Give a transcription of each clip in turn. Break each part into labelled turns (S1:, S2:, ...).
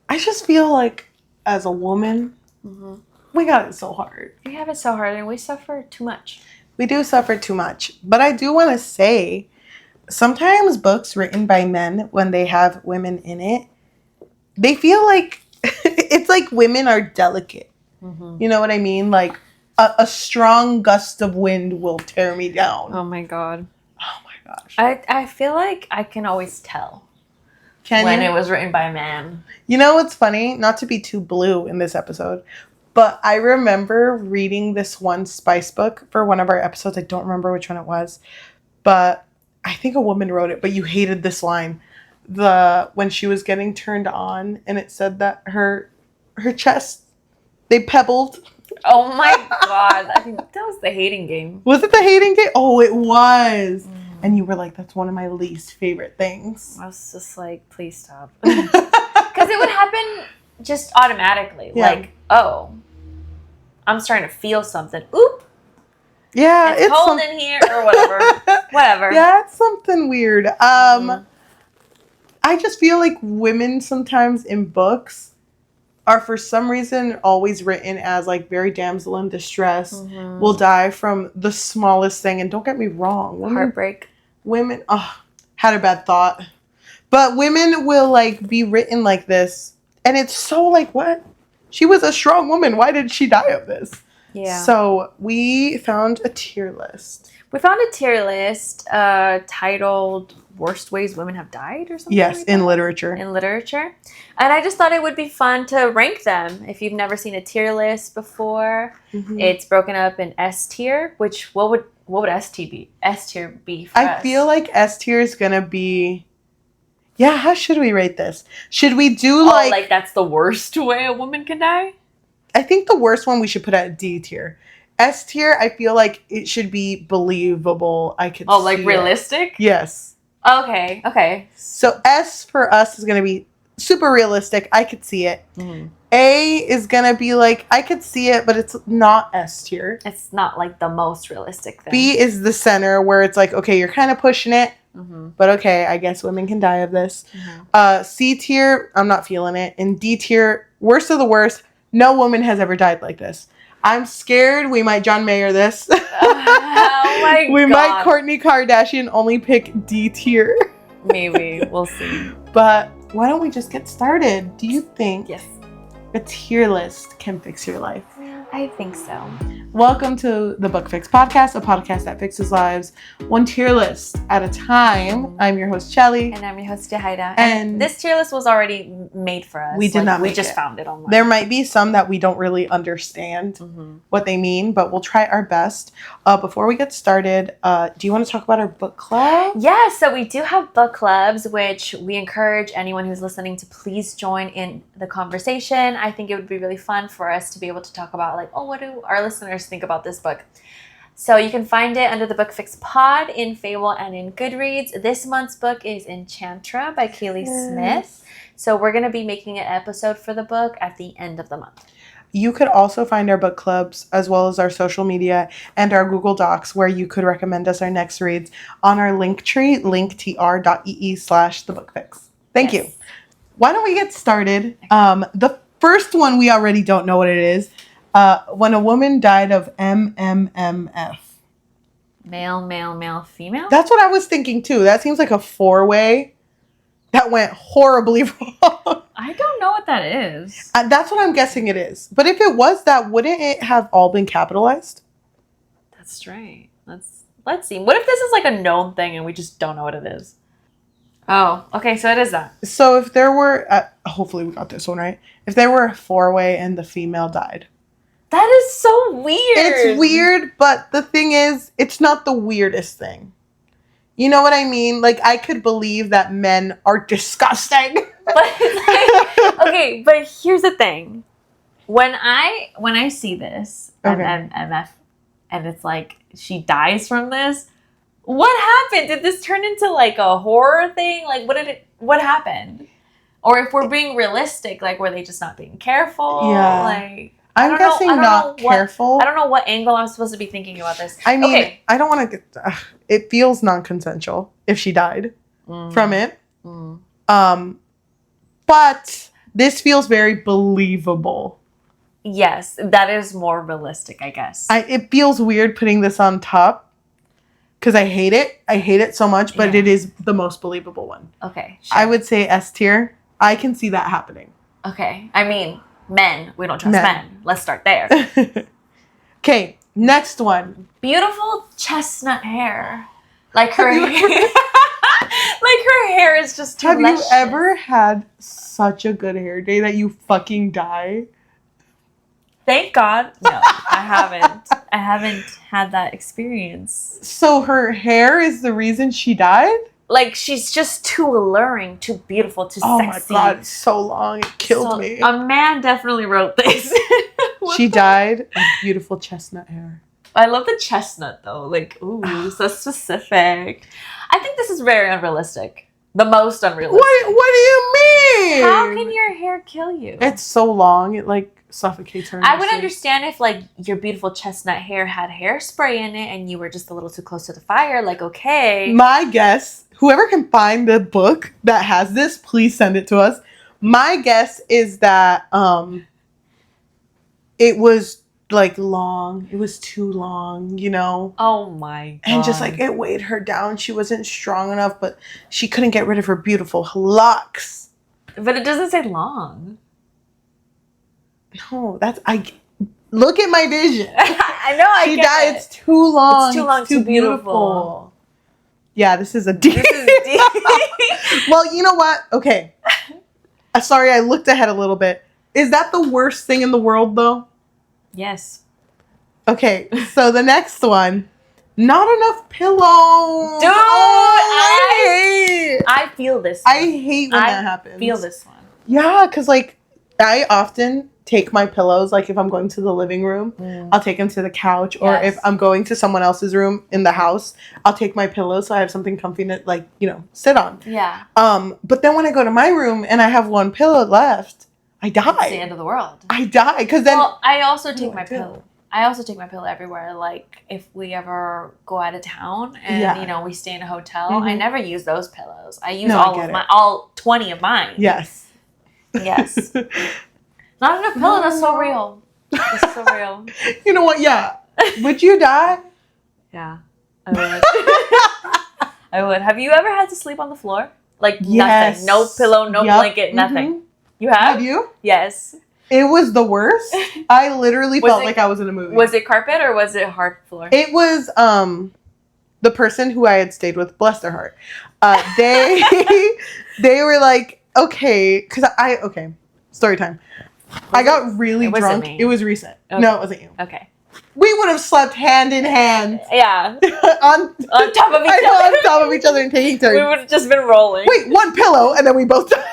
S1: I just feel like as a woman, we got it so hard.
S2: We have it so hard and we suffer too much.
S1: We do suffer too much. But I do want to say, sometimes books written by men, when they have women in it, they feel like it's like women are delicate. You know what I mean? Like a strong gust of wind will tear me down.
S2: Oh my god.
S1: Oh my gosh.
S2: I feel like I can always tell when it was written by a man.
S1: You know what's funny? Not to be too blue in this episode, but I remember reading this one Spice book for one of our episodes. I don't remember which one it was, but I think a woman wrote it, but you hated this line. When she was getting turned on and it said that her chest, they pebbled.
S2: Oh my god. I think that was the hating game.
S1: Was it the hating game? Oh, it was. And you were like, that's one of my least favorite things.
S2: I was just like, please stop. Because it would happen just automatically. Yeah. Like, oh, I'm starting to feel something. Oop.
S1: Yeah.
S2: It's cold in here or whatever. Whatever.
S1: Yeah, it's something weird. I just feel like women sometimes in books are for some reason always written as like very damsel in distress, will die from the smallest thing. And don't get me wrong.
S2: Heartbreak.
S1: Women, had a bad thought. But women will like be written like this. And it's so like, what? She was a strong woman. Why did she die of this?
S2: Yeah.
S1: So we found a tier list.
S2: We found a tier list titled Worst Ways Women Have Died or something.
S1: Yes,
S2: like
S1: in
S2: that.
S1: literature.
S2: In literature. And I just thought it would be fun to rank them. If you've never seen a tier list before, it's broken up in S tier, which what would S tier be? S tier be for us?
S1: I feel like S tier is going to be... Yeah, how should we rate this? Should we do
S2: like that's the worst way a woman can die?
S1: I think the worst one we should put at D tier. S tier, I feel like it should be believable. I could see
S2: like realistic?
S1: Yes.
S2: Okay.
S1: So S for us is going to be super realistic. I could see it. A is going to be like, I could see it, but it's not S tier.
S2: It's not like the most realistic thing.
S1: B is the center where it's like, okay, you're kind of pushing it. But okay, I guess women can die of this. C tier, I'm not feeling it. And D tier, worst of the worst, no woman has ever died like this. I'm scared we might John Mayer this.
S2: Oh my God.
S1: We might Kourtney Kardashian only pick D tier.
S2: Maybe. We'll see.
S1: But why don't we just get started? Do you think
S2: yes,
S1: a tier list can fix your life?
S2: I think so.
S1: Welcome to the Book Fix Podcast, a podcast that fixes lives one tier list at a time. I'm your host, Cheli.
S2: And I'm your host, Yajaira.
S1: And
S2: this tier list was already made for us.
S1: We did not make it.
S2: We just found it online.
S1: There might be some that we don't really understand what they mean, but we'll try our best. Before we get started, do you want to talk about our book club?
S2: Yeah, so we do have book clubs, which we encourage anyone who's listening to please join in the conversation. I think it would be really fun for us to be able to talk about what do our listeners think about this book? So you can find it under the Book Fix Pod in Fable and in Goodreads. This month's book is Enchantra by Kaylee Smith. So we're going to be making an episode for the book at the end of the month.
S1: You could also find our book clubs as well as our social media and our Google Docs where you could recommend us our next reads on our Linktree, linktr.ee/thebookfix. Thank you. Why don't we get started? The first one we already don't know what it is. When a woman died of MMMF.
S2: Male, female?
S1: That's what I was thinking too. That seems like a 4-way that went horribly wrong.
S2: I don't know what that is.
S1: That's what I'm guessing it is. But if it was that, wouldn't it have all been capitalized?
S2: That's right. Let's see. What if this is like a known thing and we just don't know what it is? Oh, okay. So it is that.
S1: So if there were, hopefully we got this one right. If there were a 4-way and the female died.
S2: That is so weird.
S1: It's weird, but the thing is, it's not the weirdest thing. You know what I mean? Like, I could believe that men are disgusting.
S2: But it's like, okay, but here's the thing. When I see this, MF, and it's like, she dies from this, what happened? Did this turn into like a horror thing? Like, what happened? Or if we're being realistic, like, were they just not being careful?
S1: Yeah.
S2: Like,
S1: I'm guessing not careful.
S2: I don't know what angle I'm supposed to be thinking about this.
S1: I mean, I don't want to get... it feels non-consensual if she died from it. But This feels very believable.
S2: Yes, that is more realistic, I guess.
S1: It feels weird putting this on top because I hate it. I hate it so much, but it is the most believable one.
S2: Okay, sure.
S1: I would say S tier. I can see that happening.
S2: Okay. I mean, men. We don't trust men. Let's start there.
S1: Okay, next one.
S2: Beautiful chestnut hair. Like her hair. Like her hair is just too luscious.
S1: Have you ever had such a good hair day that you fucking die?
S2: Thank God. No, I haven't. I haven't had that experience.
S1: So her hair is the reason she died?
S2: Like, she's just too alluring, too beautiful, too sexy.
S1: Oh my God, so long. It killed me.
S2: A man definitely wrote this.
S1: She died of beautiful chestnut hair.
S2: I love the chestnut, though. Like, ooh, so specific. I think this is very unrealistic. The most unrealistic.
S1: What do you mean?
S2: How can your hair kill you?
S1: It's so long, it like suffocates her.
S2: I would understand if like your beautiful chestnut hair had hairspray in it and you were just a little too close to the fire. Like, okay.
S1: My guess, whoever can find the book that has this, please send it to us. My guess is that it was like long. It was too long, you know?
S2: Oh my God.
S1: And just like it weighed her down. She wasn't strong enough, but she couldn't get rid of her beautiful locks.
S2: But it doesn't say long.
S1: No, look at my vision.
S2: I know.
S1: She died. It's too long.
S2: It's too long. It's too beautiful.
S1: Yeah, this is a D. Well, you know what? Okay. Sorry, I looked ahead a little bit. Is that the worst thing in the world, though?
S2: Yes.
S1: Okay, so the next one. Not enough pillows.
S2: Dude,
S1: I
S2: feel this one.
S1: I hate when that happens.
S2: I feel this one.
S1: Yeah, because like I often take my pillows, like if I'm going to the living room, I'll take them to the couch, or if I'm going to someone else's room in the house, I'll take my pillows so I have something comfy to like, you know, sit on.
S2: Yeah.
S1: But then when I go to my room and I have one pillow left, I die.
S2: It's the end of the world.
S1: I die because then.
S2: Well, I also take my pillow. I also take my pillow everywhere. Like if we ever go out of town and you know we stay in a hotel, I never use those pillows. I use all 20 of mine.
S1: Yes.
S2: Yes. Not enough pillow. That's so real. That's so real.
S1: You know what? Yeah. Would you die?
S2: Yeah, I would. I would. Have you ever had to sleep on the floor? Like nothing. No pillow, no blanket, nothing. You have?
S1: Have you?
S2: Yes.
S1: It was the worst. I literally felt like I was in a movie.
S2: Was it carpet or was it hard floor?
S1: It was the person who I had stayed with, bless their heart. They were like, okay, story time. I got really drunk. It was recent. Okay. No, it wasn't you.
S2: Okay.
S1: We would have slept hand in hand.
S2: Yeah.
S1: on
S2: top of each other.
S1: On top of each other and taking turns.
S2: We would have just been rolling.
S1: Wait, one pillow and then we both died.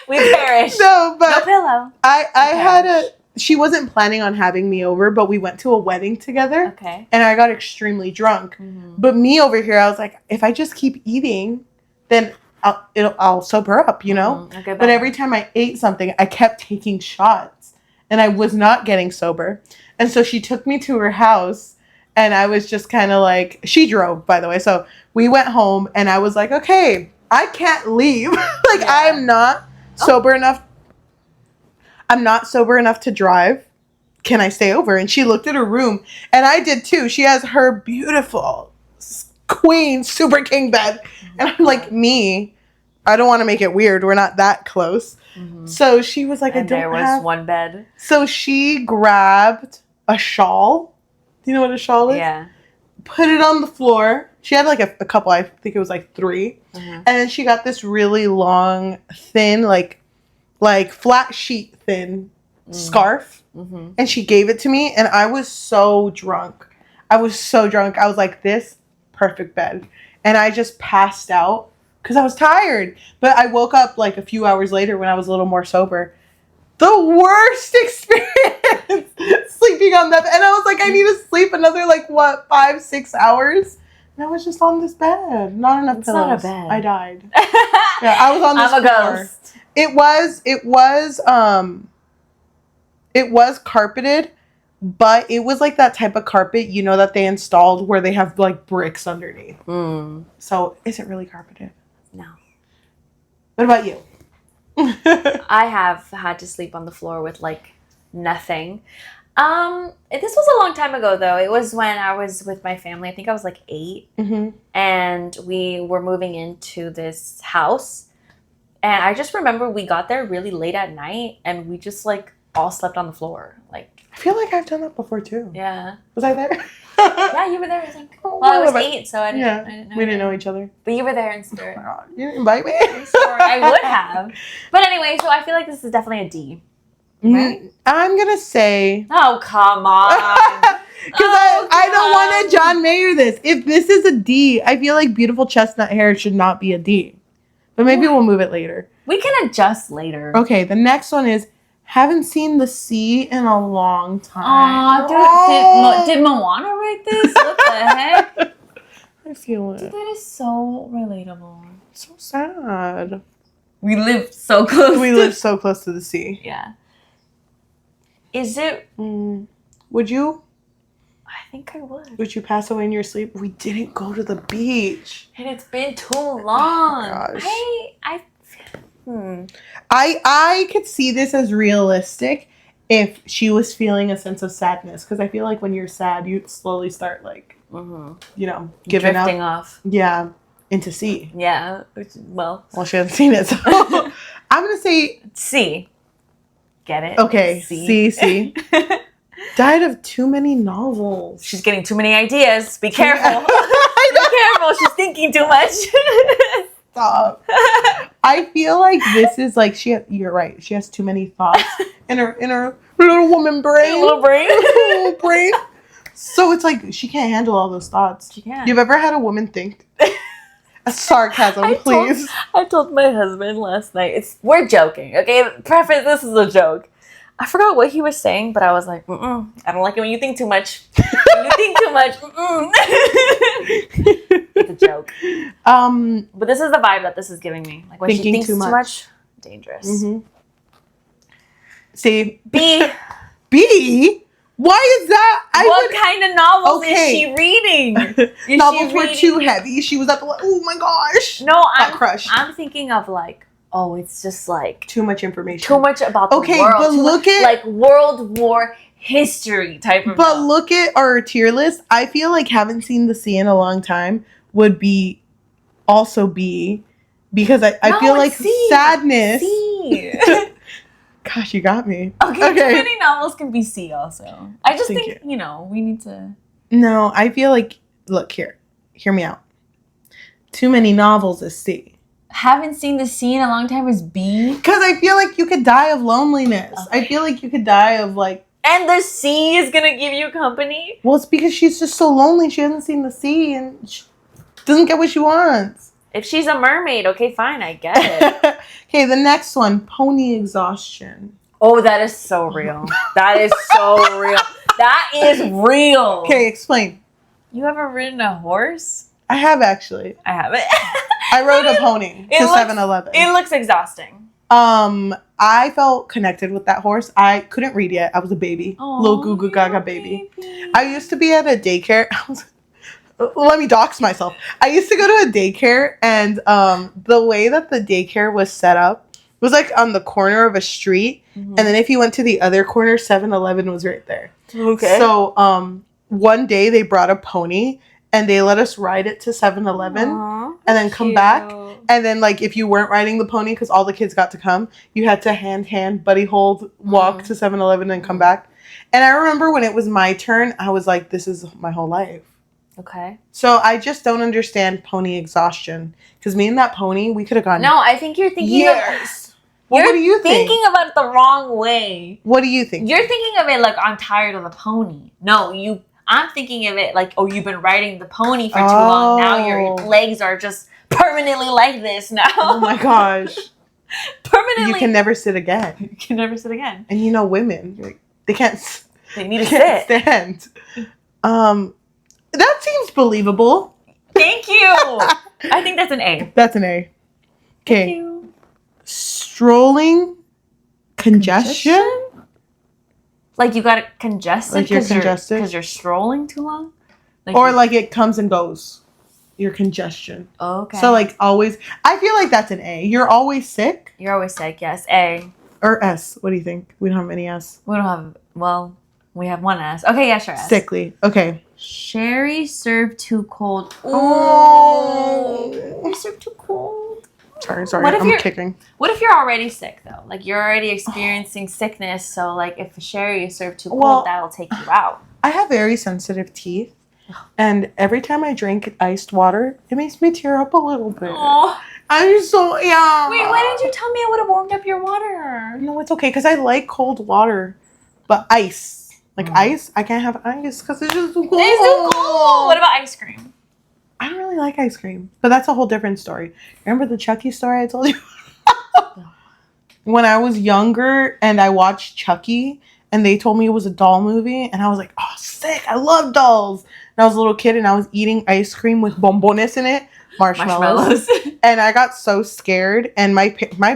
S2: We perished.
S1: No, but
S2: no pillow.
S1: I had she wasn't planning on having me over, but we went to a wedding together.
S2: Okay.
S1: And I got extremely drunk. Mm-hmm. But me over here, I was like, if I just keep eating, then I'll sober up, you know? Okay, but every time I ate something, I kept taking shots. And I was not getting sober. And so she took me to her house. And I was just kind of like, she drove, by the way. So we went home and I was like, okay, I can't leave. I'm not sober enough. I'm not sober enough to drive. Can I stay over? And she looked at her room. And I did too. She has her beautiful queen super king bed. And I'm like, I don't want to make it weird. We're not that close. Mm-hmm. So she was like,
S2: there was one bed.
S1: So she grabbed a shawl. Do you know what a shawl is?
S2: Yeah.
S1: Put it on the floor. She had like a couple, I think it was like 3. Mm-hmm. And then she got this really long, thin, like flat sheet thin scarf. Mm-hmm. And she gave it to me. And I was so drunk. I was like, this perfect bed. And I just passed out because I was tired. But I woke up like a few hours later when I was a little more sober. The worst experience sleeping on that bed. And I was like, I need to sleep another 5-6 hours. And I was just on this bed. Not enough pillows.
S2: It's not a bed.
S1: I died. Yeah, I was on this
S2: I'm a
S1: floor.
S2: ghost.
S1: It was carpeted, but it was like that type of carpet, you know, that they installed where they have like bricks underneath. So is it really carpeted?
S2: No.
S1: What about you?
S2: I have had to sleep on the floor with like nothing. This was a long time ago though. It was when I was with my family. I think I was like 8, and we were moving into this house. And I just remember we got there really late at night, and we just like all slept on the floor. Like,
S1: I feel like I've done that before too.
S2: yeah.
S1: Was I there?
S2: Yeah, you were there. I think. Well, I was 8, so I didn't know.
S1: We didn't know each other.
S2: But you were there in spirit.
S1: Oh my God. You didn't invite me?
S2: I'm sorry. I would have. But anyway, so I feel like this is definitely a D. Right?
S1: I'm gonna say.
S2: Oh, come on.
S1: Because I don't want to John Mayer this. If this is a D, I feel like beautiful chestnut hair should not be a D. But maybe we'll move it later.
S2: We can adjust later.
S1: Okay, the next one is haven't seen the sea in a long time.
S2: Aw, did Moana write this? What the heck?
S1: I feel it.
S2: Dude, that is so relatable.
S1: So sad.
S2: We live so close.
S1: We live so close to the sea.
S2: Yeah. Is it?
S1: Would you?
S2: I think I would.
S1: Would you pass away in your sleep? We didn't go to the beach.
S2: And it's been too long.
S1: Oh my gosh. I could see this as realistic if she was feeling a sense of sadness. Because I feel like when you're sad, you slowly start like, giving
S2: drifting
S1: up.
S2: Off.
S1: Yeah. Into C.
S2: Yeah. Well,
S1: she hasn't seen it. So I'm going to say
S2: C. Get it?
S1: Okay. C. Died of too many novels.
S2: She's getting too many ideas. Be careful. Be careful. She's thinking too much.
S1: Stop. I feel like this is like you're right. She has too many thoughts in her little woman brain.
S2: Little brain.
S1: So it's like she can't handle all those thoughts.
S2: She can't.
S1: You've ever had a woman think? A sarcasm, please.
S2: I told my husband last night. We're joking, okay? Preface, this is a joke. I forgot what he was saying, but I was like, I don't like it when you think too much. When you think too much, It's a joke. But this is the vibe that this is giving me. Like when she thinks too much, dangerous.
S1: See?
S2: B.
S1: Why is that?
S2: What kind of novels is she reading?
S1: Novels were too heavy. She was at the oh my gosh.
S2: No,
S1: I'm
S2: thinking of like, oh, it's just like
S1: too much information.
S2: Too much about the world.
S1: But look at
S2: like World War history type of.
S1: But look at our tier list. I feel like haven't seen the sea in a long time would be also B because I feel like sadness.
S2: C.
S1: Gosh, you got me.
S2: Okay. Too many novels can be C also. I just think we need to.
S1: No, I feel like hear me out. Too many novels is C.
S2: Haven't seen the sea in a long time is B.
S1: Because I feel like you could die of loneliness. Okay. I feel like you could die of like.
S2: And the sea is gonna give you company.
S1: Well, it's because she's just so lonely. She hasn't seen the sea and she doesn't get what she wants.
S2: If she's a mermaid, okay, fine, I get it.
S1: Okay, the next one, pony exhaustion.
S2: Oh, that is so real. That is so real. That is real.
S1: Okay, explain.
S2: You ever ridden a horse?
S1: I have actually.
S2: I haven't.
S1: I rode a pony to 7-Eleven.
S2: It looks exhausting.
S1: I felt connected with that horse. I couldn't read yet. I was a baby.
S2: Aww,
S1: little goo goo gaga baby. I used to be at a daycare. Let me dox myself. I used to go to a daycare, and the way that the daycare was set up was like on the corner of a street, and then if you went to the other corner, 7-Eleven was right there.
S2: Okay.
S1: So one day they brought a pony, and they let us ride it to 7-Eleven, and then come back. And then like if you weren't riding the pony, because all the kids got to come, you had to hand, buddy hold, walk to 7-Eleven and come back. And I remember when it was my turn, I was like, this is my whole life.
S2: Okay.
S1: So I just don't understand pony exhaustion. Because me and that pony, we could have gone.
S2: No, I think you're thinking
S1: years. What do you think?
S2: You're thinking about it the wrong way.
S1: What do you think?
S2: You're thinking of it like, I'm tired of the pony. No, I'm thinking of it like, oh, you've been riding the pony for too long. Now your legs are just permanently like this now.
S1: Oh my gosh.
S2: Permanently.
S1: You can never sit again.
S2: You can never sit again.
S1: And you know women, they can't.
S2: They need to sit.
S1: Stand. That seems believable.
S2: Thank you. I think that's an A.
S1: That's an A. Okay.
S2: Thank you.
S1: Strolling congestion?
S2: Like you got congested?
S1: Like you're congested?
S2: Because you're strolling too long?
S1: Like it comes and goes. your congestion.
S2: Okay.
S1: So like always, I feel like that's an A. You're always sick.
S2: You're always sick. Yes. A.
S1: Or S. What do you think? We don't have any S.
S2: We don't have. Well, we have one S. Okay. Yeah. Sure. S.
S1: Sickly. Okay.
S2: Sherry served too cold.
S1: Oh.
S2: You served too cold.
S1: Sorry.
S2: What if
S1: I'm
S2: you're-
S1: kicking.
S2: What if you're already sick though? Like you're already experiencing sickness. So like if a sherry is served too cold,
S1: Well,
S2: that'll take you out.
S1: I have very sensitive teeth. And every time I drink iced water, it makes me tear up a little bit.
S2: Oh.
S1: I'm so, yeah.
S2: Wait, why didn't you tell me I would have warmed up your water?
S1: No, it's okay because I like cold water. But ice. Like ice, I can't have ice because it's just too cold.
S2: It's too cold. What about ice cream?
S1: I don't really like ice cream. But that's a whole different story. Remember the Chucky story I told you? When I was younger and I watched Chucky and they told me it was a doll movie and I was like, oh, sick. I love dolls. And I was a little kid and I was eating ice cream with bombones in it. Marshmallows. And I got so scared and my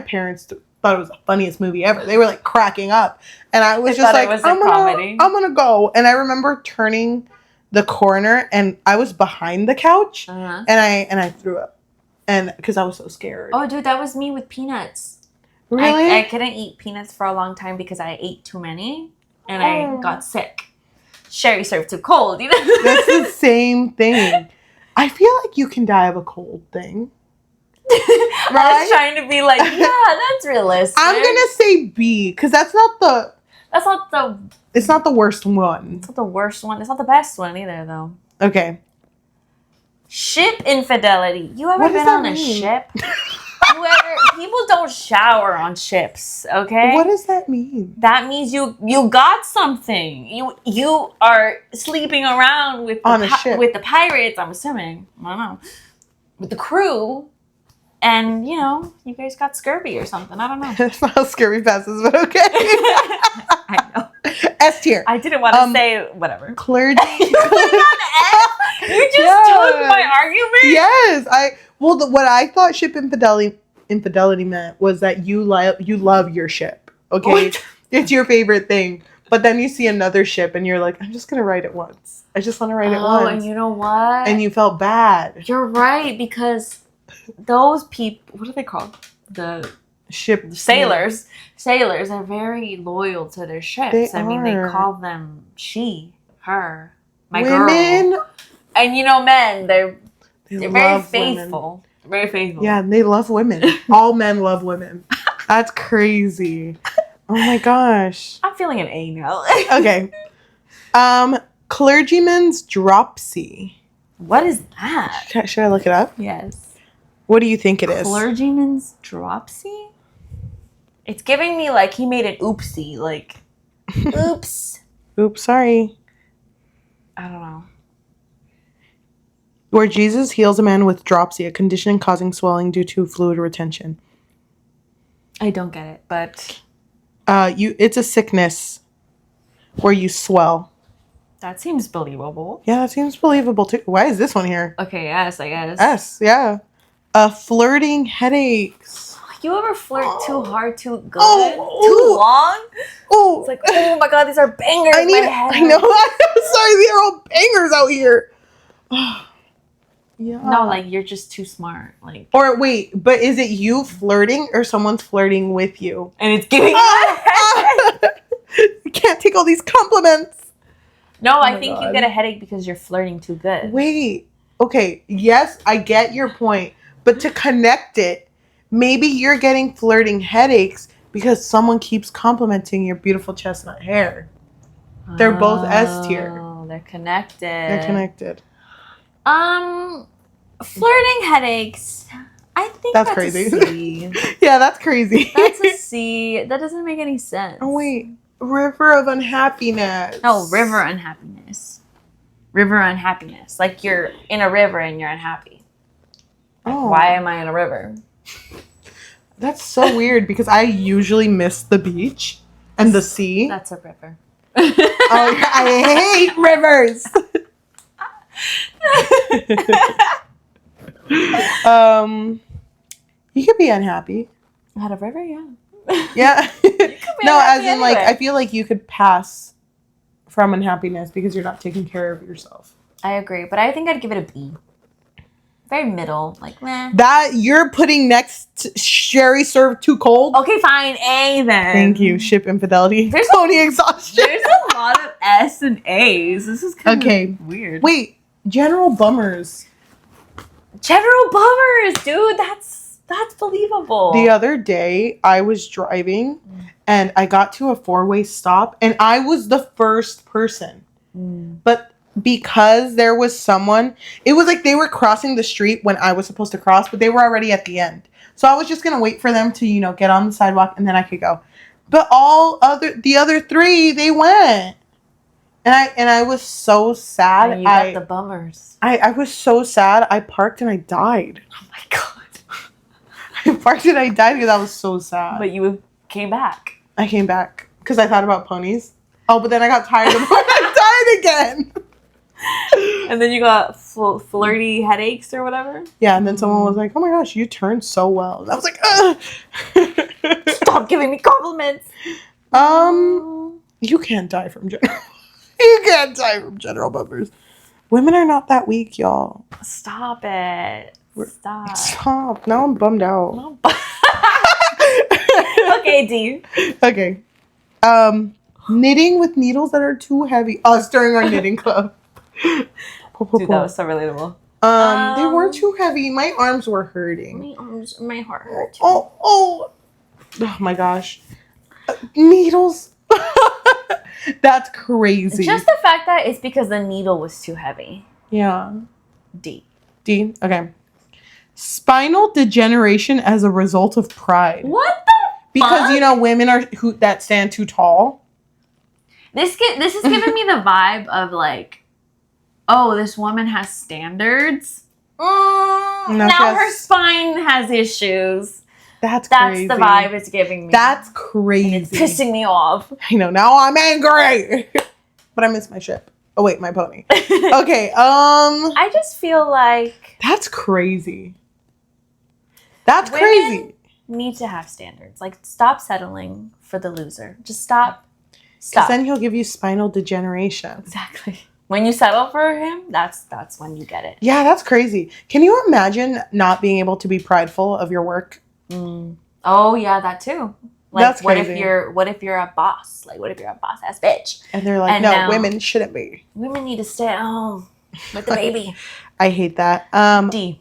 S1: parents thought it was the funniest movie ever. They were like cracking up. And I was just like, I'm gonna go. And I remember turning the corner and I was behind the couch and I threw up. And because I was so scared.
S2: Oh, dude, that was me with peanuts.
S1: Really?
S2: I couldn't eat peanuts for a long time because I ate too many and I got sick. Sherry served too cold, you know?
S1: That's the same thing. I feel like you can die of a cold thing.
S2: Right? I was trying to be like, yeah, that's realistic.
S1: I'm gonna say B because that's not the.
S2: That's not the.
S1: It's not the worst one.
S2: It's not the worst one. It's not the best one either, though.
S1: Okay.
S2: Ship infidelity. You ever been on a ship? People don't shower on ships, okay?
S1: What does that mean?
S2: That means you got something. You are sleeping around with the pirates, I'm assuming. I don't know. With the crew. And, you know, you guys got scurvy or something. I don't know.
S1: That's not how scurvy passes, but okay.
S2: I know.
S1: S tier.
S2: I didn't want to say whatever.
S1: Clergy.
S2: You put it on S? You just took my argument?
S1: Yes. What I thought ship infidelity meant was that you love your ship. Okay? What? It's your favorite thing. But then you see another ship and you're like, I'm just gonna write it once. I just want to write it once.
S2: Oh, and you know what?
S1: And you felt bad.
S2: You're right, because those people, what are they called? The
S1: ship
S2: sailors. Sailors are very loyal to their ships. They call them she, her, my
S1: women,
S2: girl. And you know, men, they're very faithful. Women. Very faithful.
S1: Yeah, they love women. All men love women. That's crazy. Oh my gosh.
S2: I'm feeling an A now.
S1: Okay. Clergyman's dropsy.
S2: What is that?
S1: Should I look it up?
S2: Yes.
S1: What do you think it is?
S2: Clergyman's dropsy? It's giving me like he made an oopsie. Like, oops.
S1: Oops, sorry.
S2: I don't know.
S1: Where Jesus heals a man with dropsy, a condition causing swelling due to fluid retention.
S2: I don't get it, but...
S1: It's a sickness where you swell.
S2: That seems believable.
S1: Yeah, that seems believable too. Why is this one here?
S2: Okay, yes, I guess.
S1: S, yeah. Flirting headaches.
S2: You ever flirt too hard, too good, too long?
S1: Oh,
S2: it's like, oh my god, these are bangers.
S1: I know. I'm sorry, these are all bangers out here. Yeah.
S2: No, like you're just too smart. Like,
S1: or wait, but is it you flirting or someone's flirting with you?
S2: And it's giving
S1: you can't take all these compliments.
S2: No, I think you get a headache because you're flirting too good.
S1: Wait. Okay. Yes, I get your point. But to connect it, maybe you're getting flirting headaches because someone keeps complimenting your beautiful chestnut hair. They're both S tier.
S2: Oh, they're connected.
S1: They're connected.
S2: Flirting headaches. I think that's
S1: crazy.
S2: A C.
S1: Yeah, that's crazy.
S2: That's a C. That doesn't make any sense.
S1: Oh wait, River of Unhappiness.
S2: No, River Unhappiness. River Unhappiness. Like you're in a river and you're unhappy. Like, why am I in a river?
S1: That's so weird because I usually miss the beach and the sea.
S2: That's a river.
S1: I hate rivers. You could be unhappy
S2: at a river, yeah.
S1: Yeah. No, as in anyway. Like I feel like you could pass from unhappiness because you're not taking care of yourself.
S2: I agree, but I think I'd give it a B. Very middle. Like, meh.
S1: That you're putting next to Sherry served too cold.
S2: Okay, fine. A then.
S1: Thank you. Ship infidelity.
S2: There's
S1: Pony exhaustion.
S2: There's a lot of S and A's. This is kind of weird.
S1: Wait, general bummers.
S2: General bummers, dude. That's believable.
S1: The other day, I was driving, and I got to a 4-way stop, and I was the first person. But because there was someone, it was like they were crossing the street when I was supposed to cross, but they were already at the end. So I was just gonna wait for them to, get on the sidewalk, and then I could go. But the other 3, they went, and I was so sad.
S2: And you got the bummers.
S1: I was so sad. I parked and I died.
S2: Oh my god!
S1: I parked and I died because I was so sad.
S2: But you came back.
S1: I came back because I thought about ponies. Oh, but then I got tired of I died again.
S2: And then you got flirty headaches or whatever?
S1: Yeah, and then someone was like, oh my gosh, you turned so well. And I was like, ugh.
S2: Stop giving me compliments.
S1: You can't die from general. You can't die from general bummers. Women are not that weak, y'all.
S2: Stop it. Stop.
S1: Stop. Now I'm bummed out.
S2: No. Okay, D.
S1: Okay. Knitting with needles that are too heavy. Us during our knitting club.
S2: Dude, that was so relatable.
S1: They were too heavy. My arms were hurting.
S2: My heart hurt.
S1: Oh my gosh. Needles. That's crazy.
S2: Just the fact that it's because the needle was too heavy.
S1: Yeah.
S2: D.
S1: Okay. Spinal degeneration as a result of pride.
S2: What the
S1: Because
S2: fuck?
S1: Women are that stand too tall.
S2: This is giving me the vibe of like, oh, this woman has standards. Now her spine has issues.
S1: That's crazy.
S2: That's the vibe it's giving me.
S1: That's crazy.
S2: And it's pissing me off.
S1: I know. Now I'm angry. But I miss my ship. Oh wait, my pony. Okay.
S2: I just feel like
S1: that's crazy. That's
S2: women
S1: crazy.
S2: Need to have standards. Like, stop settling for the loser. Just stop.
S1: Because then he'll give you spinal degeneration.
S2: Exactly. When you settle for him, that's when you get it.
S1: Yeah, that's crazy. Can you imagine not being able to be prideful of your work?
S2: Oh yeah, that too. Like,
S1: that's
S2: what
S1: crazy.
S2: if you're a boss? Like, what if you're a boss ass bitch?
S1: And they're like, no, women shouldn't be.
S2: Women need to stay at home with the baby.
S1: I hate that.
S2: D.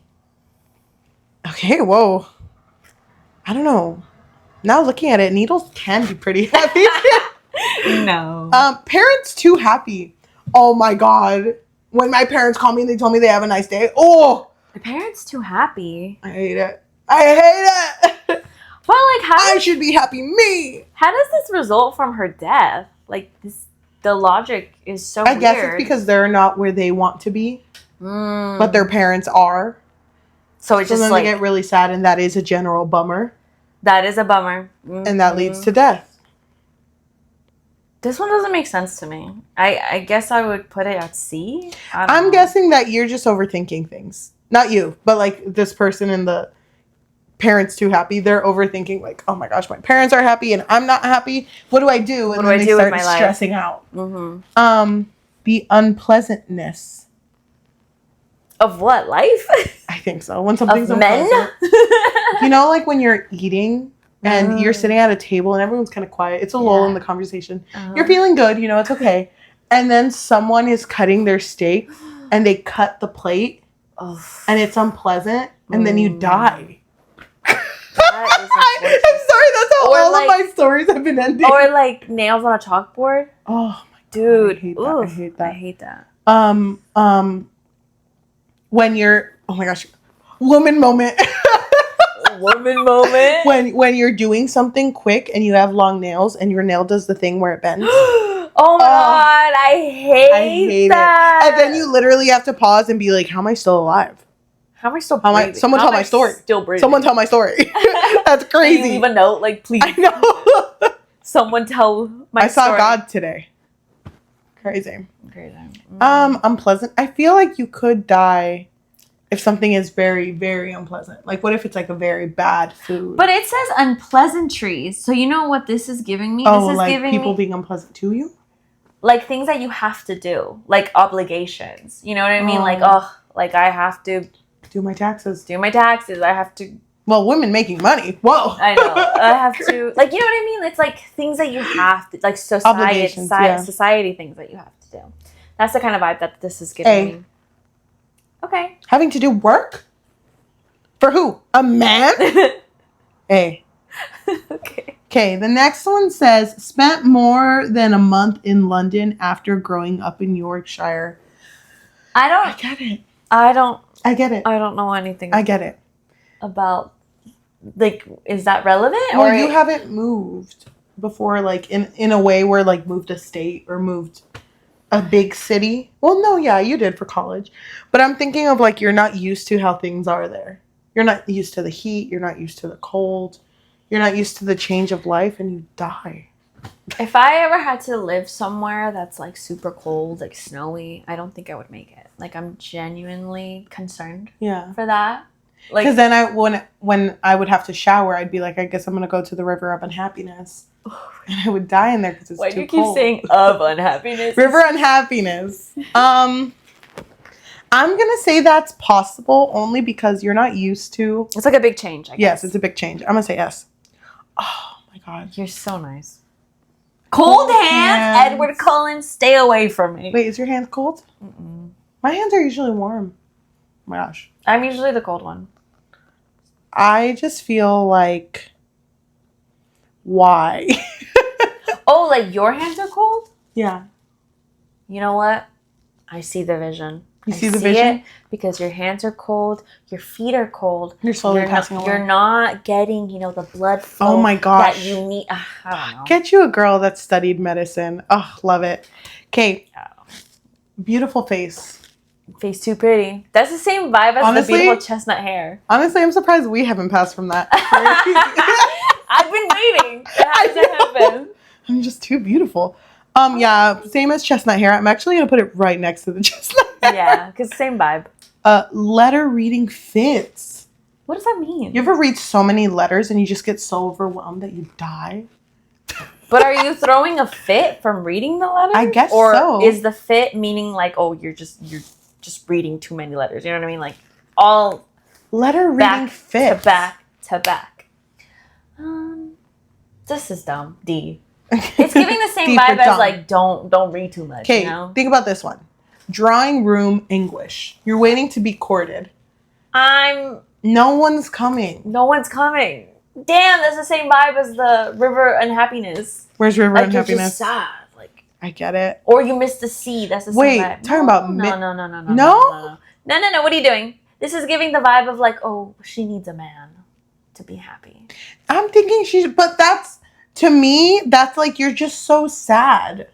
S1: Okay, whoa. I don't know. Now looking at it, needles can be pretty heavy.
S2: No.
S1: Parents too happy. Oh my god. When my parents call me and they told me they have a nice day. Oh.
S2: The parents too happy.
S1: I hate it. But
S2: like,
S1: I should be happy. Me.
S2: How does this result from her death? Like, the logic is so weird.
S1: I guess it's because they're not where they want to be, but their parents are.
S2: So it's just
S1: then
S2: like,
S1: they get really sad, and that is a general bummer.
S2: That is a bummer.
S1: And that leads to death.
S2: This one doesn't make sense to me. I guess I would put it at C.
S1: I'm guessing that you're just overthinking things. Not you, but like this person in the parents too happy. They're overthinking like, oh my gosh, my parents are happy and I'm not happy. What do I do? And then they start stressing out. The unpleasantness.
S2: Of what? Life?
S1: I think so. When something's
S2: of men?
S1: Like when you're eating and you're sitting at a table and everyone's kind of quiet. It's a lull in the conversation. You're feeling good, it's okay. And then someone is cutting their steak and they cut the plate and it's unpleasant and then you die. I'm sorry, that's how all of my stories have been ending.
S2: Or like nails on a chalkboard.
S1: Oh my
S2: dude.
S1: I hate that.
S2: I hate that.
S1: When you're, oh my gosh, woman moment.
S2: Woman moment.
S1: When you're doing something quick and you have long nails and your nail does the thing where it bends.
S2: Oh my god, I hate that.
S1: It. And then you literally have to pause and be like, how am I still alive?
S2: How am I still breathing?
S1: Someone tell my story.
S2: Still breathing.
S1: Someone tell my story. That's crazy.
S2: Can you leave a note, like, please.
S1: I know.
S2: Someone tell my story.
S1: I saw God today. Crazy. Unpleasant. I feel like you could die if something is very, very unpleasant. Like, what if it's like a very bad food?
S2: But it says unpleasantries. So you know what this is giving me?
S1: Oh,
S2: this is
S1: like
S2: giving
S1: people
S2: me,
S1: being unpleasant to you?
S2: Like things that you have to do. Like obligations. You know what I mean? Like, I have to
S1: do my taxes.
S2: Do my taxes. I have to.
S1: Well, women making money. Whoa.
S2: I know. I have to. Like, you know what I mean? It's like things that you have to, like
S1: Obligations,
S2: society things that you have to do. That's the kind of vibe that this is giving me. Okay.
S1: Having to do work? For who? A man? A.
S2: Okay.
S1: Okay, the next one says, spent more than a month in London after growing up in Yorkshire. I get it.
S2: I don't know anything.
S1: I get it.
S2: About, like, is that relevant?
S1: Or you haven't moved before, like, in a way where, like, moved a state or moved a big city. Well, no, yeah, you did for college. But I'm thinking of, like, you're not used to how things are there. You're not used to the heat. You're not used to the cold. You're not used to the change of life, and you die.
S2: If I ever had to live somewhere that's, like, super cold, like, snowy, I don't think I would make it. Like, I'm genuinely concerned for that. Like,
S1: because then when I would have to shower, I'd be like, I guess I'm going to go to the River of Unhappiness. And I would die in there because it's too cold.
S2: Why do you keep saying of unhappiness?
S1: River Unhappiness. I'm going to say that's possible only because you're not used to.
S2: It's like a big change, I guess.
S1: Yes, it's a big change. I'm going to say yes. Oh, my God.
S2: You're so nice. Cold hands? Edward Cullen, stay away from me.
S1: Wait, is your hand cold?
S2: Mm-mm.
S1: My hands are usually warm. Oh, my gosh.
S2: I'm usually the cold one.
S1: I just feel like, why?
S2: Oh, like your hands are cold?
S1: Yeah.
S2: You know what? I see the vision.
S1: You see the vision?
S2: It because your hands are cold, your feet are cold.
S1: You're slowly passing away.
S2: You're not getting, the blood flow.
S1: Oh my gosh.
S2: That you need. I don't know.
S1: Get you a girl that studied medicine. Oh, love it. Okay. Beautiful face.
S2: Face too pretty. That's the same vibe as the beautiful chestnut hair.
S1: Honestly, I'm surprised we haven't passed from that.
S2: I've been waiting. It hasn't happened.
S1: I'm just too beautiful. Yeah, same as chestnut hair. I'm actually gonna put it right next to the chestnut hair.
S2: Yeah, because same vibe.
S1: Letter reading fits.
S2: What does that mean?
S1: You ever read so many letters and you just get so overwhelmed that you die?
S2: But are you throwing a fit from reading the letters?
S1: I guess
S2: or
S1: so.
S2: Or is the fit meaning like, oh, you're just reading too many letters? You know what I mean? Like all
S1: letter reading fits.
S2: To back. This is dumb. D. It's giving the same vibe as like don't read too much.
S1: Okay, think about this one. Drawing room English. You're waiting to be courted. No one's coming.
S2: No one's coming. Damn, that's the same vibe as the River Unhappiness.
S1: Where's River Unhappiness?
S2: You're just sad. Like
S1: I get it.
S2: Or you missed the C. That's the same vibe.
S1: Talking about
S2: No. What are you doing? This is giving the vibe of like, oh, she needs a man to be happy.
S1: I'm thinking but that's, to me, that's like, you're just so sad.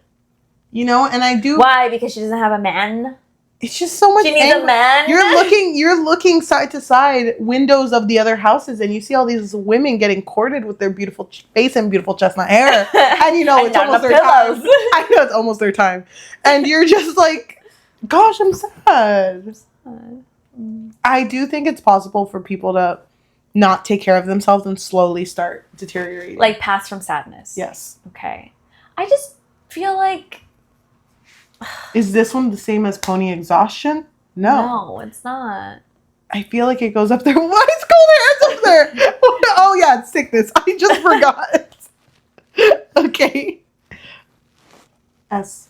S1: And I do.
S2: Why? Because she doesn't have a man?
S1: It's just so much.
S2: She needs a man?
S1: You're looking side to side windows of the other houses, and you see all these women getting courted with their beautiful face and beautiful chestnut hair. And it's almost their time. I know it's almost their time. And you're just like, gosh, I'm sad. I do think it's possible for people to not take care of themselves and slowly start deteriorating.
S2: Like pass from sadness.
S1: Yes.
S2: Okay. I just feel like...
S1: Is this one the same as pony exhaustion?
S2: No, it's not.
S1: I feel like it goes up there. Why is cold hands up there? Oh, yeah, it's sickness. I just forgot. Okay. S.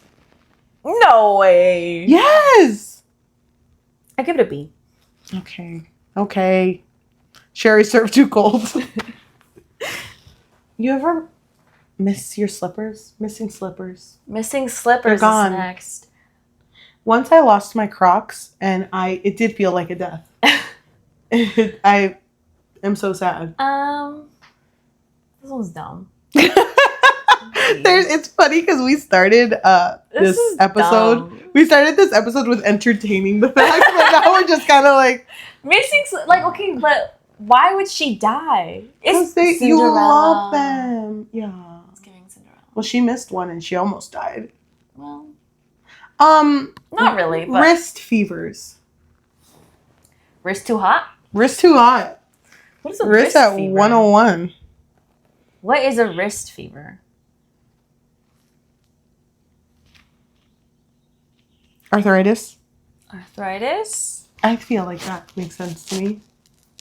S2: No way.
S1: Yes.
S2: I give it a B.
S1: Okay. Sherry served too cold. You ever miss your slippers? Missing slippers.
S2: Missing slippers is next.
S1: Once I lost my Crocs, and it did feel like a death. I am so sad.
S2: This one's dumb.
S1: It's funny because we started this episode. Dumb. We started this episode with entertaining the fact, but now we're just kind of like
S2: missing. Like, okay, but why would she die?
S1: Because you love them. Yeah.
S2: It's giving Cinderella.
S1: Well, she missed one and she almost died.
S2: Well, not really. But
S1: wrist fevers.
S2: Wrist too hot.
S1: Wrist too hot.
S2: What is a
S1: wrist at fever? 101.
S2: What is a wrist fever?
S1: Arthritis. I feel like that makes sense to me.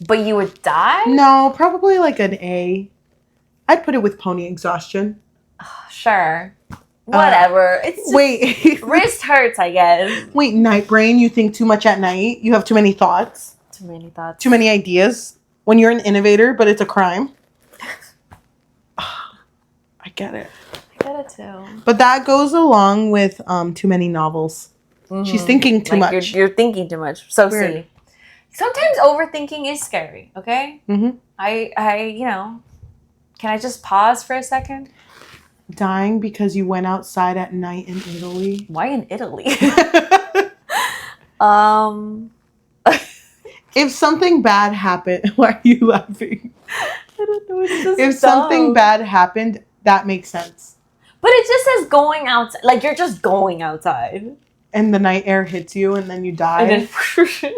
S2: But you would die?
S1: No, probably like an A. I'd put it with pony exhaustion.
S2: Sure. Whatever. It's just,
S1: wait.
S2: wrist hurts, I guess.
S1: Wait, night brain, you think too much at night? You have too many thoughts?
S2: Too many thoughts.
S1: Too many ideas? When you're an innovator, but it's a crime? I get it.
S2: I get it too.
S1: But that goes along with too many novels. Mm-hmm. She's thinking too much.
S2: You're thinking too much. So
S1: Weird.
S2: see. Sometimes overthinking is scary, okay?
S1: Mm-hmm.
S2: Can I just pause for a second?
S1: Dying because you went outside at night in Italy.
S2: Why in Italy?
S1: If something bad happened, why are you laughing?
S2: I don't know. It's just
S1: if something bad happened, that makes sense.
S2: But it just says going outside. Like, you're just going outside.
S1: And the night air hits you and then you die.
S2: And then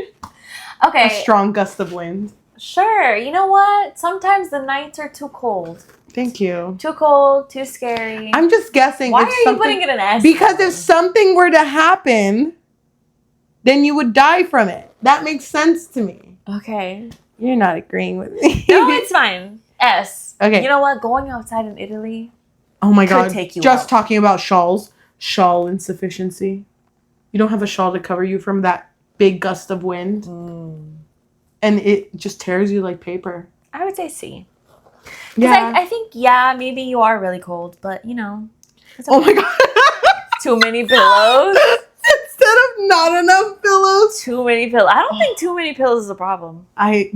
S2: okay.
S1: A strong gust of wind.
S2: Sure. You know what? Sometimes the nights are too cold.
S1: Thank you.
S2: Too cold, too scary.
S1: I'm just guessing.
S2: Why are you putting it in S?
S1: Because if something were to happen, then you would die from it. That makes sense to me.
S2: Okay.
S1: You're not agreeing with me.
S2: No, it's fine. S.
S1: Okay.
S2: You know what? Going outside in Italy.
S1: Oh my God.
S2: Take you
S1: just
S2: out.
S1: Talking about shawls. Shawl insufficiency. You don't have a shawl to cover you from that big gust of wind. And it just tears you like paper.
S2: I would say C.
S1: Yeah.
S2: I think, maybe you are really cold, but, you know.
S1: Oh my God.
S2: Too many pillows.
S1: Instead of not enough pillows.
S2: Too many pillows. I don't think too many pillows is a problem.
S1: I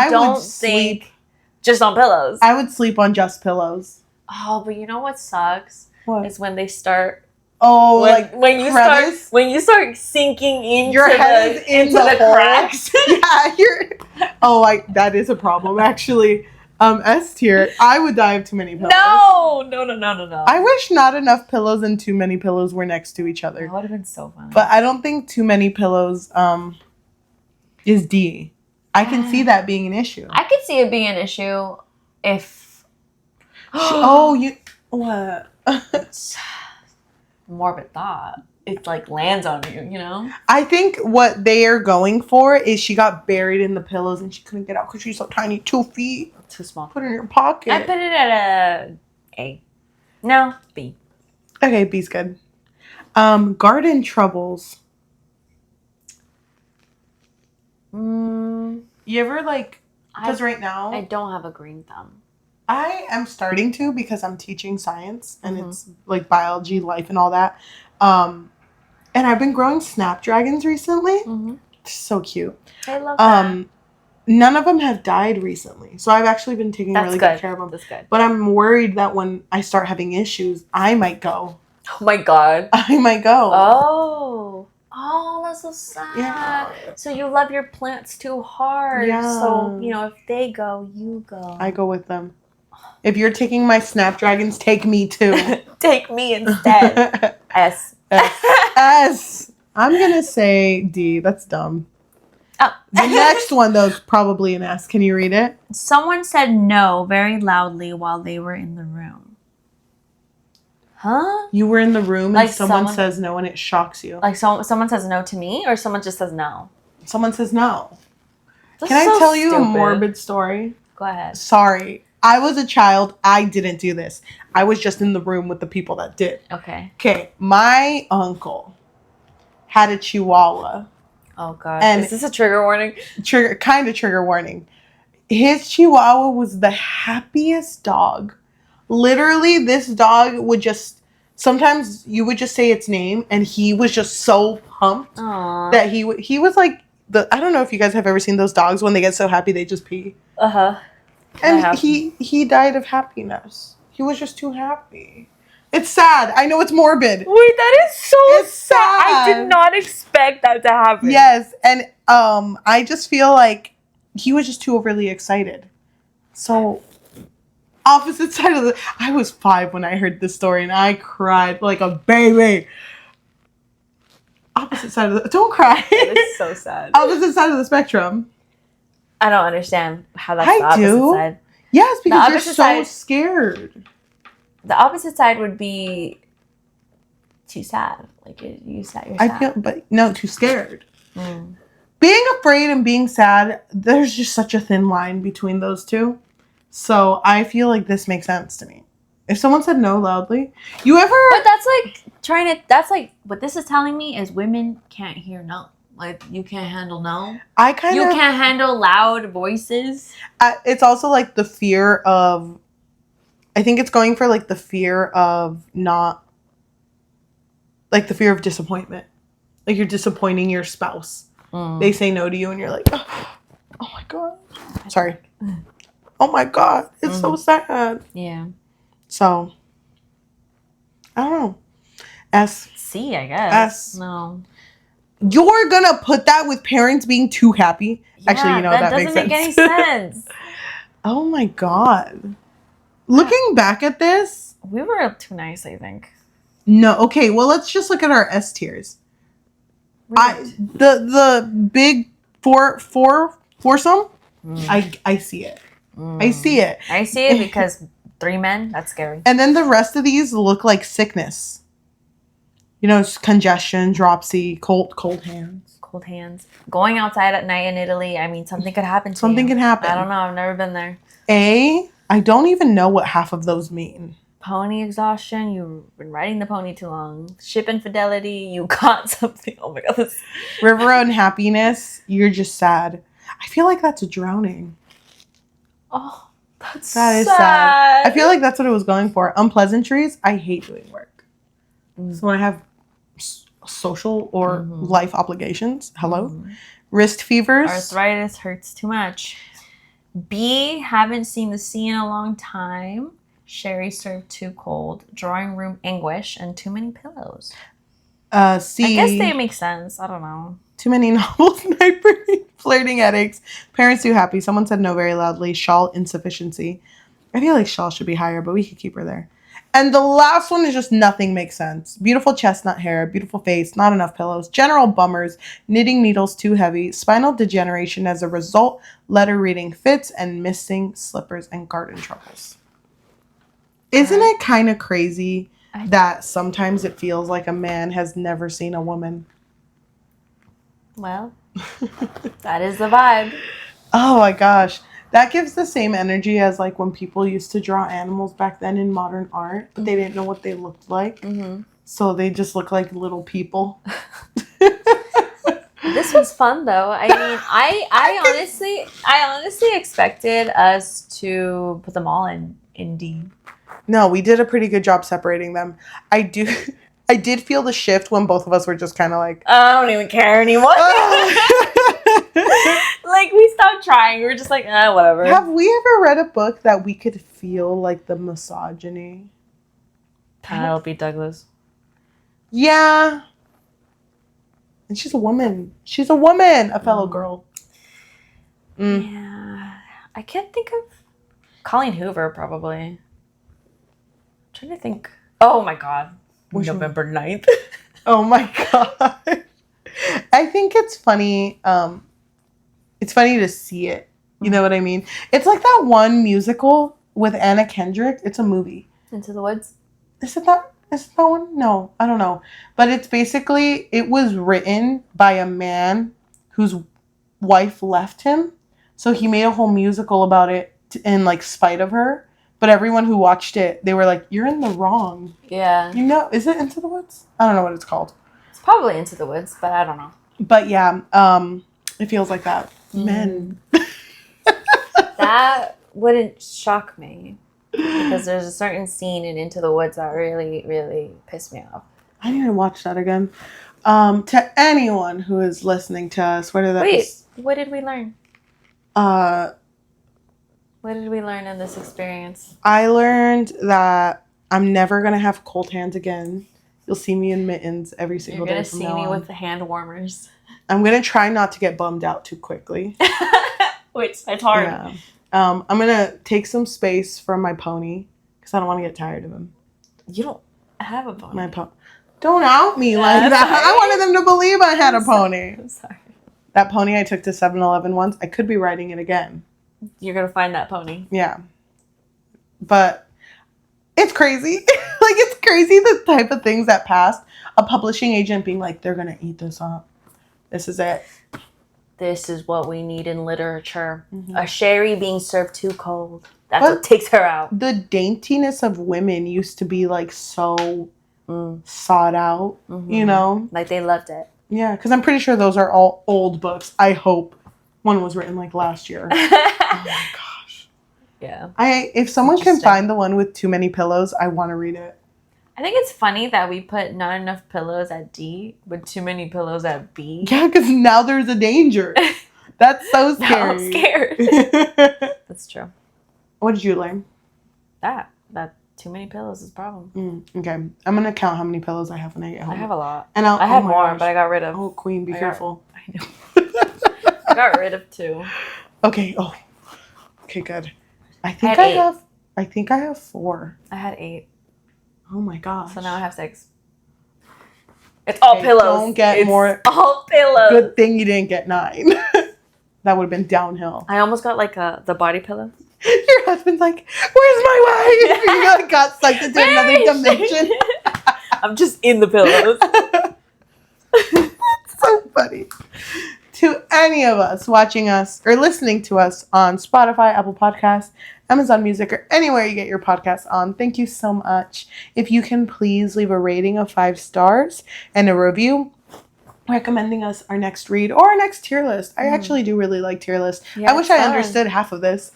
S2: don't
S1: would sleep
S2: think just on pillows.
S1: I would sleep on just pillows.
S2: Oh, but you know what sucks?
S1: What?
S2: Is when they start.
S1: Oh,
S2: when you start sinking into
S1: your head is in the
S2: cracks.
S1: Yeah, that is a problem actually. S tier. I would die of too many pillows.
S2: No.
S1: I wish not enough pillows and too many pillows were next to each other.
S2: That would have been so fun.
S1: But I don't think too many pillows is D. I can see that being an issue.
S2: I could see it being an issue if
S1: what?
S2: Morbid thought. It like lands on you, you know?
S1: I think what they are going for is she got buried in the pillows and she couldn't get out because she's so tiny, 2 feet.
S2: Too small.
S1: Put it in your pocket.
S2: I put it at A. No, B.
S1: Okay, B's good. Garden troubles. You ever because right now
S2: I don't have a green thumb.
S1: I am starting to because I'm teaching science and it's like biology, life, and all that. And I've been growing snapdragons recently. So cute.
S2: I love that.
S1: None of them have died recently. So I've actually been taking really good care of them.
S2: That's good.
S1: But I'm worried that when I start having issues, I might go.
S2: Oh my God.
S1: I might go.
S2: Oh, that's so sad.
S1: Yeah.
S2: So you love your plants too hard.
S1: Yeah.
S2: So, if they go, you go.
S1: I go with them. If you're taking my snapdragons, take me too.
S2: Take me instead. S.
S1: S. I'm going to say D. That's dumb.
S2: Oh.
S1: The next one, though, is probably an S. Can you read it?
S2: Someone said no very loudly while they were in the room. Huh?
S1: You were in the room and
S2: Like
S1: someone says no and it shocks you.
S2: Like someone says no to me or someone just says no?
S1: Someone says no.
S2: That's
S1: Can I
S2: so
S1: tell you a
S2: stupid.
S1: morbid story?
S2: Go ahead.
S1: Sorry. I was a child. I didn't do this. I was just in the room with the people that did.
S2: Okay.
S1: Okay. My uncle had a chihuahua.
S2: Oh, God.
S1: And
S2: is this a trigger warning?
S1: Trigger warning. His chihuahua was the happiest dog. Literally, this dog would just... Sometimes you would just say its name, and he was just so pumped that he was like... I don't know if you guys have ever seen those dogs when they get so happy they just pee.
S2: Uh-huh.
S1: And he died of happiness. He was just too happy. It's sad. I know it's morbid.
S2: Wait, that is so
S1: It's sad.
S2: I did not expect that to happen.
S1: Yes, and I just feel like he was just too overly excited. So, opposite side of the... I was 5 when I heard this story, and I cried like a baby. Opposite side of the... Don't cry.
S2: That is so sad.
S1: Opposite side of the spectrum.
S2: I don't understand how that's
S1: I
S2: the opposite
S1: do.
S2: side.
S1: Yes, because you're so
S2: side-
S1: scared.
S2: The opposite side would be too sad. Like you're sad.
S1: I feel, but no, too scared. being afraid and being sad, there's just such a thin line between those two. So I feel like this makes sense to me. If someone said no loudly, you ever...
S2: But that's like, what this is telling me is women can't hear no. Like, you can't handle no.
S1: You
S2: can't handle loud voices.
S1: It's also like the fear of... I think it's going for like the fear of not... Like the fear of disappointment. Like you're disappointing your spouse. They say no to you and you're like, oh my God. Sorry. Oh my God. It's so sad.
S2: Yeah.
S1: So, I don't know. S.
S2: C, I guess.
S1: S.
S2: No.
S1: You're gonna put that with parents being too happy?
S2: Yeah,
S1: actually, you know, that
S2: doesn't
S1: makes
S2: make any sense.
S1: Oh my God. Looking back at this.
S2: We were too nice, I think.
S1: No. Okay, well, let's just look at our S tiers. The big foursome, I see it. I see it.
S2: I see it because 3 men, that's scary.
S1: And then the rest of these look like sickness. You know, congestion, dropsy, cold hands.
S2: Cold hands. Going outside at night in Italy, I mean, something could happen to you.
S1: Something can happen.
S2: I don't know. I've never been there.
S1: I don't even know what half of those mean.
S2: Pony exhaustion. You've been riding the pony too long. Ship infidelity. You caught something. Oh my God.
S1: River of Unhappiness. You're just sad. I feel like that's drowning.
S2: Oh, that is
S1: sad. I feel like that's what it was going for. Unpleasantries. I hate doing work. So when I have social or life obligations, wrist fevers.
S2: Arthritis hurts too much. B, haven't seen the sea in a long time. Sherry served too cold. Drawing room anguish and too many pillows.
S1: C,
S2: I guess they make sense. I don't know.
S1: Too many novels, night brain, flirting headaches, parents too happy. Someone said no very loudly. Shawl insufficiency. I feel like Shawl should be higher, but we could keep her there. And the last one is just nothing makes sense. Beautiful chestnut hair, beautiful face, not enough pillows, general bummers, knitting needles too heavy, spinal degeneration as a result, letter reading fits, and missing slippers and garden troubles. Isn't it kind of crazy that sometimes it feels like a man has never seen a woman?
S2: Well, that is the vibe.
S1: Oh my gosh. That gives the same energy as like when people used to draw animals back then in modern art, but they didn't know what they looked like. So they just look like little people.
S2: This was fun though. I mean, I honestly expected us to put them all in D.
S1: No, we did a pretty good job separating them. I did feel the shift when both of us were just kind of like,
S2: I don't even care anymore. Like, we stopped trying. We were just like, whatever.
S1: Have we ever read a book that we could feel like the misogyny?
S2: Penelope Douglas.
S1: Yeah. And she's a woman. She's a woman, a fellow girl.
S2: Yeah. I can't think of Colleen Hoover, probably. I'm trying to think. Oh my God. November 9th.
S1: Oh my God. I think it's funny. It's funny to see it. You know what I mean? It's like that one musical with Anna Kendrick. It's a movie.
S2: Into the Woods?
S1: Is it that one? No, I don't know. But it's basically, it was written by a man whose wife left him. So he made a whole musical about it in like spite of her. But everyone who watched it, they were like, you're in the wrong.
S2: Yeah.
S1: You know, is it Into the Woods? I don't know what it's called.
S2: It's probably Into the Woods, but I don't know.
S1: But yeah, it feels like that. Men.
S2: That wouldn't shock me. Because there's a certain scene in Into the Woods that really, really pissed me off.
S1: I need to watch that again. To anyone who is listening to us, what
S2: did we learn? What did we learn in this experience?
S1: I learned that I'm never going to have cold hands again. You'll see me in mittens every single day from now on.
S2: You're going to see me with the hand warmers.
S1: I'm going to try not to get bummed out too quickly.
S2: Which, it's hard.
S1: Yeah. I'm going to take some space from my pony because I don't want to get tired of him.
S2: You don't have a pony.
S1: Don't out me like that. Sorry. I wanted them to believe I had a pony.
S2: I'm sorry.
S1: That pony I took to 7-Eleven once, I could be riding it again.
S2: You're going to find that pony.
S1: Yeah. But it's crazy. Like, it's crazy the type of things that passed. A publishing agent being like, they're going to eat this up. This is it.
S2: this is what we need in literature.
S1: Mhm.
S2: A sherry being served too cold. That's
S1: But
S2: what takes her out.
S1: the daintiness of women used to be like so sought out, you know?
S2: Like they loved it.
S1: Yeah, because I'm pretty sure those are all old books. I hope one was written like last year. Oh my gosh.
S2: Yeah.
S1: If someone can find the one with too many pillows, I want to read it.
S2: I think it's funny that we put not enough pillows at D, but too many pillows at B.
S1: Yeah, because now there's a danger. That's so scary.
S2: Now I'm scared. That's true.
S1: What did you learn?
S2: That too many pillows is a problem.
S1: Okay, I'm gonna count how many pillows I have when I get home.
S2: I have a lot.
S1: And
S2: I had more, but I got rid of.
S1: Oh, queen, be careful.
S2: I know. I got rid of 2.
S1: Okay. Oh. Okay. Good. I think I have 4.
S2: I had 8.
S1: Oh my gosh.
S2: So now I have 6. It's all pillows.
S1: Don't get more.
S2: All pillows.
S1: Good thing you didn't get 9. That would have been downhill.
S2: I almost got like the body pillow.
S1: Your husband's like, "Where's my wife?" You like got sucked into another dimension.
S2: I'm just in the pillows.
S1: So funny. To any of us watching us or listening to us on Spotify, Apple Podcasts, Amazon Music, or anywhere you get your podcasts on, thank you so much. If you can please leave a rating of 5 stars and a review recommending us our next read or our next tier list. I actually do really like tier lists.
S2: Yeah,
S1: I wish I understood half of this.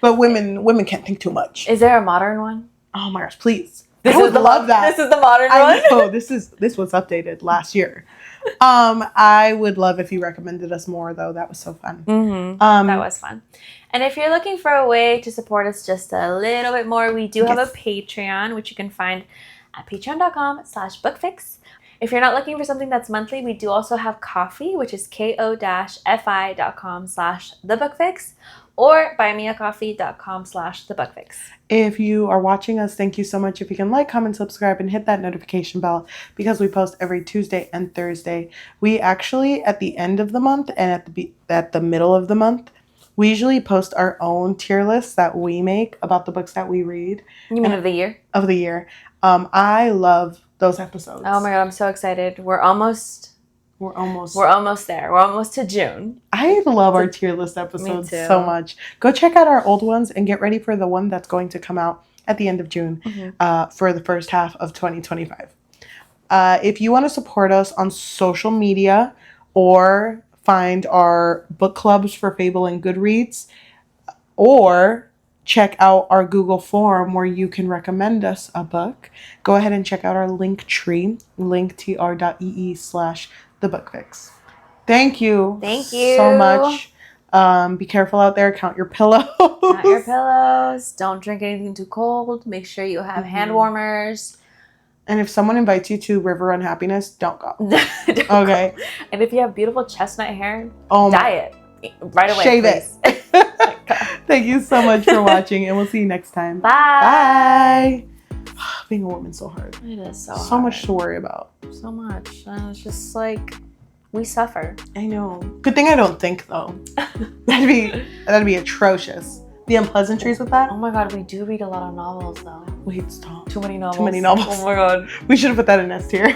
S1: But women can't think too much.
S2: Is there a modern one?
S1: Oh my gosh, please.
S2: I would love that. This is the modern one?
S1: I know. This was updated last year. I would love if you recommended us more, though. That was so fun.
S2: That was fun. And if you're looking for a way to support us just a little bit more, we do have a Patreon, which you can find at patreon.com/bookfix. If you're not looking for something that's monthly, we do also have Ko-fi, which is ko-fi.com/thebookfix, or buymeacoffee.com/thebookfix.
S1: If you are watching us, thank you so much. If you can like, comment, subscribe, and hit that notification bell, because we post every Tuesday and Thursday. We actually, at the end of the month and at the middle of the month, we usually post our own tier lists that we make about the books that we read.
S2: You mean of the year?
S1: Of the year. I love those episodes.
S2: Oh my god, I'm so excited. We're almost there. We're almost to June.
S1: I love our tier list episodes so much. Go check out our old ones and get ready for the one that's going to come out at the end of June for the first half of 2025. If you want to support us on social media or find our book clubs for Fable and Goodreads, or check out our Google form where you can recommend us a book, go ahead and check out our link tree, linktr.ee/thebookfix. Thank you.
S2: Thank you
S1: so much. Be careful out there. Count your pillows.
S2: Count your pillows. Don't drink anything too cold. Make sure you have hand warmers.
S1: And if someone invites you to River of Unhappiness, don't go.
S2: Don't
S1: okay.
S2: Go. And if you have beautiful chestnut hair, dye it right away.
S1: Shave
S2: please.
S1: it. Thank you so much for watching, and we'll see you next time.
S2: Bye.
S1: Bye. Being a woman's so hard.
S2: It is so
S1: hard. Much to worry about.
S2: So much. And it's just like we suffer.
S1: I know. Good thing I don't think though. That'd be atrocious. The unpleasantries with that.
S2: Oh my god, we do read a lot of novels though.
S1: Wait, stop.
S2: Too many novels.
S1: Too many novels.
S2: Oh my god.
S1: We should have put that in S tier.